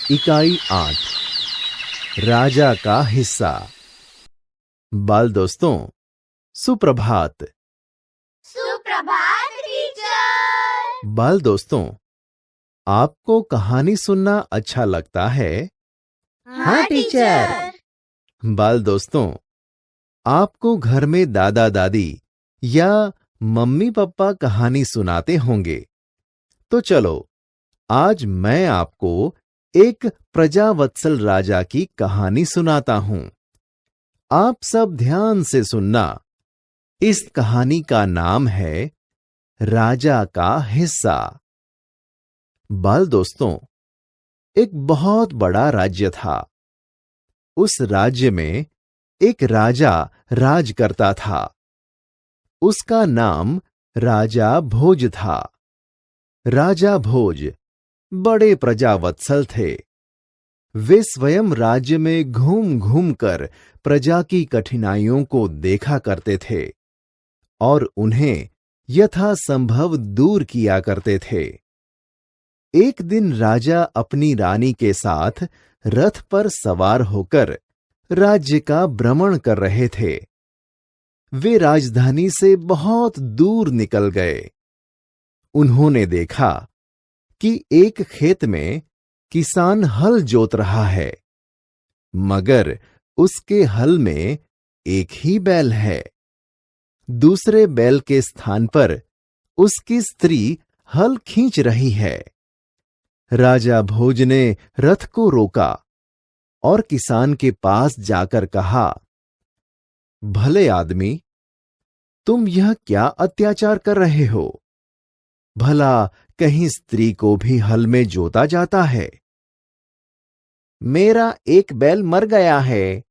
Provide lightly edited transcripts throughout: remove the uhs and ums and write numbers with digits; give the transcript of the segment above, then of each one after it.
इकाई 8 राजा का हिस्सा। बाल दोस्तों, सुप्रभात। सुप्रभात टीचर। बाल दोस्तों, आपको कहानी सुनना अच्छा लगता है? हाँ टीचर। बाल दोस्तों, आपको घर में दादा दादी या मम्मी पापा कहानी सुनाते होंगे। तो चलो, आज मैं आपको एक प्रजावत्सल राजा की कहानी सुनाता हूं। आप सब ध्यान से सुनना। इस कहानी का नाम है राजा का हिस्सा। बाल दोस्तों, एक बहुत बड़ा राज्य था। उस राज्य में एक राजा राज करता था। उसका नाम राजा भोज था। राजा भोज बड़े प्रजावत्सल थे। वे स्वयं राज्य में घूम घूम कर प्रजा की कठिनाइयों को देखा करते थे और उन्हें यथासंभव दूर किया करते थे। एक दिन राजा अपनी रानी के साथ रथ पर सवार होकर राज्य का भ्रमण कर रहे थे। वे राजधानी से बहुत दूर निकल गए। उन्होंने देखा कि एक खेत में किसान हल जोत रहा है, मगर उसके हल में एक ही बैल है। दूसरे बैल के स्थान पर उसकी स्त्री हल खींच रही है। राजा भोज ने रथ को रोका और किसान के पास जाकर कहा, भले आदमी, तुम यह क्या अत्याचार कर रहे हो? भला कहीं स्त्री को भी हल में जोता जाता है? मेरा एक बैल मर गया है।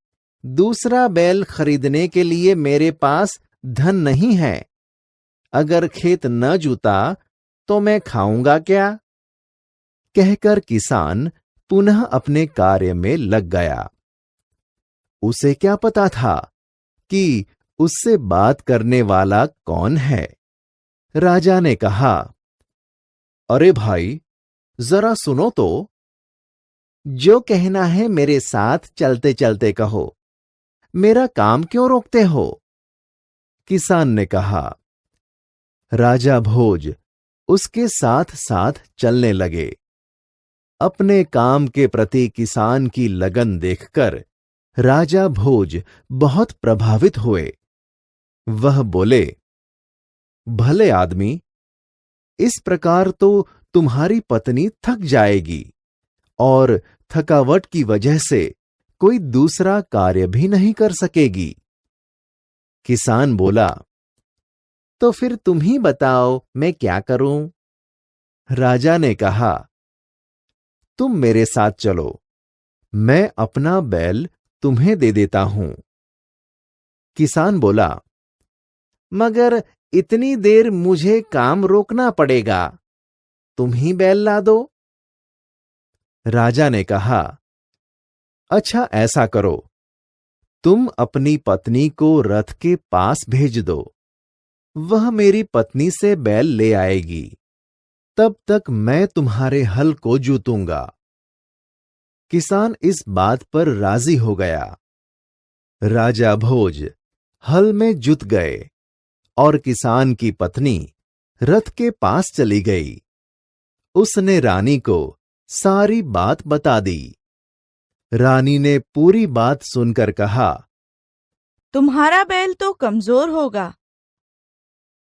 दूसरा बैल खरीदने के लिए मेरे पास धन नहीं है। अगर खेत न जूता तो मैं खाऊंगा क्या? कहकर किसान पुनः अपने कार्य में लग गया। उसे क्या पता था कि उससे बात करने वाला कौन है। राजा ने कहा, अरे भाई, जरा सुनो तो। जो कहना है मेरे साथ चलते चलते कहो। मेरा काम क्यों रोकते हो? किसान ने कहा। राजा भोज उसके साथ साथ चलने लगे। अपने काम के प्रति किसान की लगन देखकर राजा भोज बहुत प्रभावित हुए। वह बोले, भले आदमी, इस प्रकार तो तुम्हारी पत्नी थक जाएगी और थकावट की वजह से कोई दूसरा कार्य भी नहीं कर सकेगी। किसान बोला, तो फिर तुम ही बताओ मैं क्या करूं? राजा ने कहा, तुम मेरे साथ चलो, मैं अपना बैल तुम्हें दे देता हूं। किसान बोला, मगर इतनी देर मुझे काम रोकना पड़ेगा। तुम ही बैल ला दो। राजा ने कहा, अच्छा ऐसा करो, तुम अपनी पत्नी को रथ के पास भेज दो। वह मेरी पत्नी से बैल ले आएगी। तब तक मैं तुम्हारे हल को जोतूंगा। किसान इस बात पर राजी हो गया। राजा भोज हल में जुत गए और किसान की पत्नी रथ के पास चली गई। उसने रानी को सारी बात बता दी। रानी ने पूरी बात सुनकर कहा, तुम्हारा बैल तो कमजोर होगा।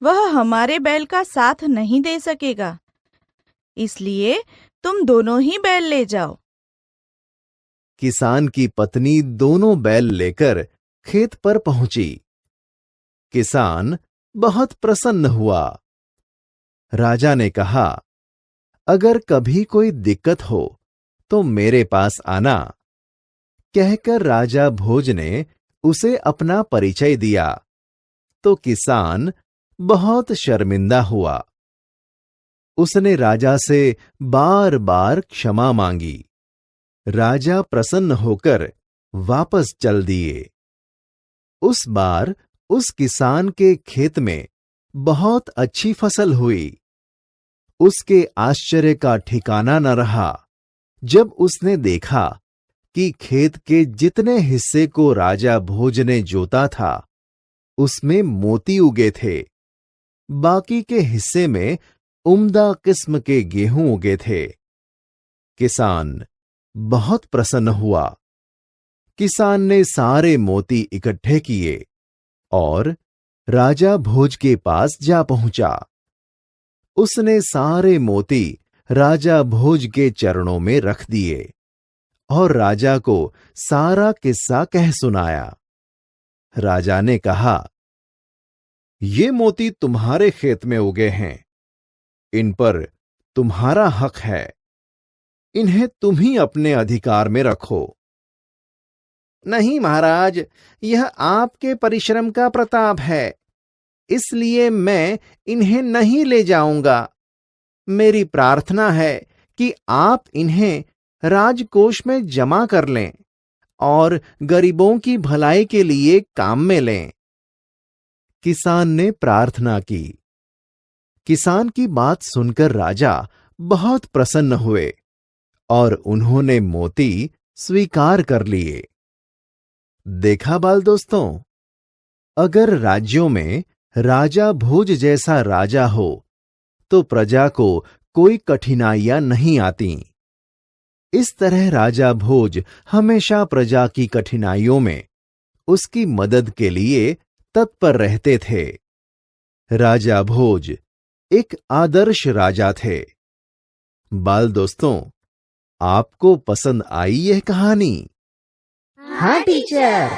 वह हमारे बैल का साथ नहीं दे सकेगा। इसलिए तुम दोनों ही बैल ले जाओ। किसान की पत्नी दोनों बैल लेकर खेत पर पहुंची। किसान बहुत प्रसन्न हुआ। राजा ने कहा, अगर कभी कोई दिक्कत हो तो मेरे पास आना। कहकर राजा भोज ने उसे अपना परिचय दिया तो किसान बहुत शर्मिंदा हुआ। उसने राजा से बार बार क्षमा मांगी। राजा प्रसन्न होकर वापस चल दिए। उस बार उस किसान के खेत में बहुत अच्छी फसल हुई। उसके आश्चर्य का ठिकाना न रहा जब उसने देखा कि खेत के जितने हिस्से को राजा भोज ने जोता था उसमें मोती उगे थे, बाकी के हिस्से में उम्दा किस्म के गेहूं उगे थे। किसान बहुत प्रसन्न हुआ। किसान ने सारे मोती इकट्ठे किए और राजा भोज के पास जा पहुंचा। उसने सारे मोती राजा भोज के चरणों में रख दिए और राजा को सारा किस्सा कह सुनाया। राजा ने कहा, ये मोती तुम्हारे खेत में उगे हैं, इन पर तुम्हारा हक है, इन्हें तुम ही अपने अधिकार में रखो। नहीं महाराज, यह आपके परिश्रम का प्रताप है, इसलिए मैं इन्हें नहीं ले जाऊंगा। मेरी प्रार्थना है कि आप इन्हें राजकोष में जमा कर लें और गरीबों की भलाई के लिए काम में लें। किसान ने प्रार्थना की। किसान की बात सुनकर राजा बहुत प्रसन्न हुए और उन्होंने मोती स्वीकार कर लिए। देखा बाल दोस्तों, अगर राज्यों में राजा भोज जैसा राजा हो तो प्रजा को कोई कठिनाइयां नहीं आती। इस तरह राजा भोज हमेशा प्रजा की कठिनाइयों में उसकी मदद के लिए तत्पर रहते थे। राजा भोज एक आदर्श राजा थे। बाल दोस्तों, आपको पसंद आई यह कहानी? हाँ टीचर।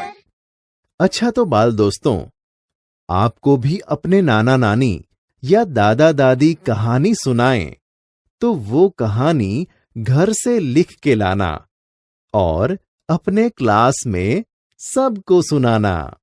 अच्छा तो बाल दोस्तों, आपको भी अपने नाना नानी या दादा दादी कहानी सुनाएं तो वो कहानी घर से लिख के लाना और अपने क्लास में सबको सुनाना।